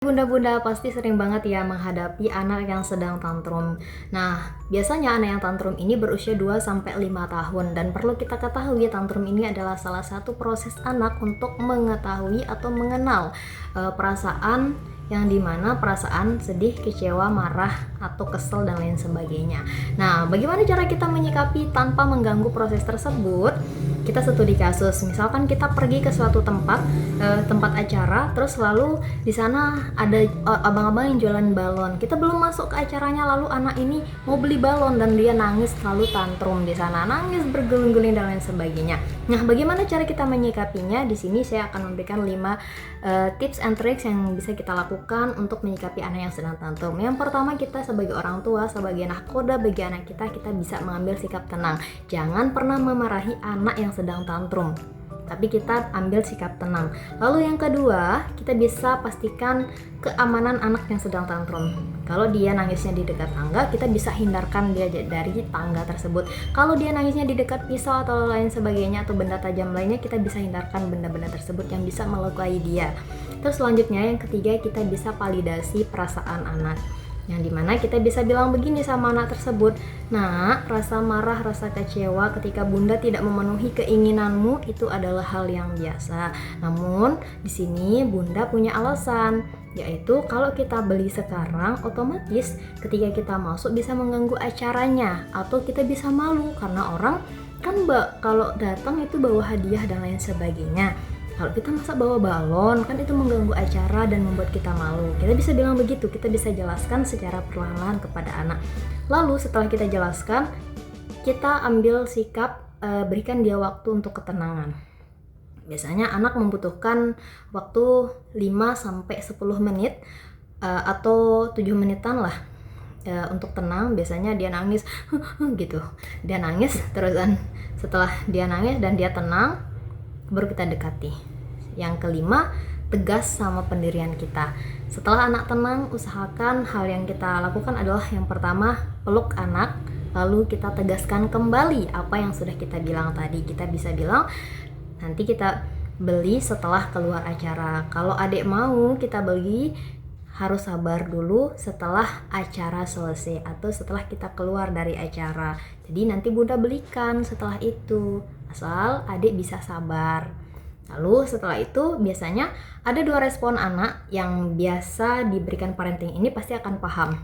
Bunda-bunda pasti sering banget ya menghadapi anak yang sedang tantrum. Nah, biasanya anak yang tantrum ini berusia 2-5 tahun dan perlu kita ketahui tantrum ini adalah salah satu proses anak untuk mengetahui atau mengenal perasaan yang dimana perasaan sedih, kecewa, marah, atau kesel dan lain sebagainya. Nah, bagaimana cara kita menyikapi tanpa mengganggu proses tersebut? Kita studi kasus, misalkan kita pergi ke suatu tempat acara, terus lalu di sana ada abang-abang yang jualan balon. Kita belum masuk ke acaranya, lalu anak ini mau beli balon dan dia nangis, lalu tantrum di sana, nangis berguling-guling dan lain sebagainya. Nah, bagaimana cara kita menyikapinya? Di sini saya akan memberikan 5 tips and tricks yang bisa kita lakukan untuk menyikapi anak yang sedang tantrum. Yang pertama, kita sebagai orang tua, sebagai nahkoda bagi anak kita bisa mengambil sikap tenang. Jangan pernah memarahi anak yang sedang tantrum, tapi kita ambil sikap tenang. Lalu yang kedua, kita bisa pastikan keamanan anak yang sedang tantrum. Kalau dia nangisnya di dekat tangga, kita bisa hindarkan dia dari tangga tersebut. Kalau dia nangisnya di dekat pisau atau lain sebagainya atau benda tajam lainnya, kita bisa hindarkan benda-benda tersebut yang bisa melukai dia. Terus selanjutnya yang ketiga, kita bisa validasi perasaan anak, yang dimana kita bisa bilang begini sama anak tersebut, "Nak, rasa marah, rasa kecewa ketika bunda tidak memenuhi keinginanmu itu adalah hal yang biasa. Namun di sini bunda punya alasan, yaitu kalau kita beli sekarang otomatis ketika kita masuk bisa mengganggu acaranya atau kita bisa malu karena orang kan kalau datang itu bawa hadiah dan lain sebagainya. Kalau kita masa bawa balon, kan itu mengganggu acara dan membuat kita malu." Kita bisa bilang begitu, kita bisa jelaskan secara perlahan-lahan kepada anak. Lalu setelah kita jelaskan, kita ambil sikap, berikan dia waktu untuk ketenangan. Biasanya anak membutuhkan waktu 5-10 menit atau 7 menitan lah untuk tenang. Biasanya dia nangis gitu. Dia nangis terusan. Setelah dia nangis dan dia tenang, baru kita dekati. Yang kelima, tegas sama pendirian kita. Setelah anak tenang, usahakan hal yang kita lakukan adalah yang pertama, peluk anak, lalu kita tegaskan kembali apa yang sudah kita bilang tadi. Kita bisa bilang, nanti kita beli setelah keluar acara. Kalau adik mau kita beli, harus sabar dulu setelah acara selesai atau setelah kita keluar dari acara. Jadi nanti bunda belikan setelah itu, asal adik bisa sabar. Lalu setelah itu biasanya ada 2 respon anak yang biasa diberikan parenting ini pasti akan paham.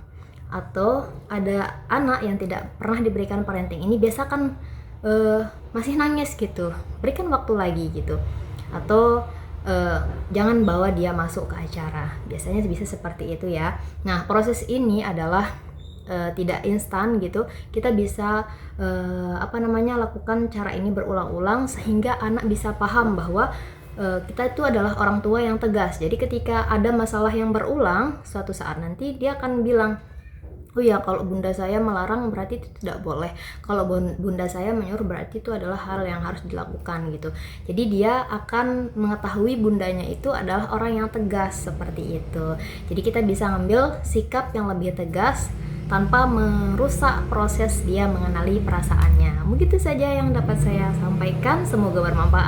Atau ada anak yang tidak pernah diberikan parenting ini biasa kan masih nangis gitu, berikan waktu lagi gitu. Atau jangan bawa dia masuk ke acara. Biasanya bisa seperti itu ya. Nah, proses ini adalah tidak instan gitu. Kita bisa lakukan cara ini berulang-ulang sehingga anak bisa paham bahwa kita itu adalah orang tua yang tegas. Jadi ketika ada masalah yang berulang, suatu saat nanti dia akan bilang, "Oh ya, kalau bunda saya melarang berarti itu tidak boleh. Kalau bunda saya menyuruh berarti itu adalah hal yang harus dilakukan," gitu. Jadi dia akan mengetahui bundanya itu adalah orang yang tegas seperti itu. Jadi kita bisa ngambil sikap yang lebih tegas tanpa merusak proses dia mengenali perasaannya. Begitu saja yang dapat saya sampaikan, semoga bermanfaat.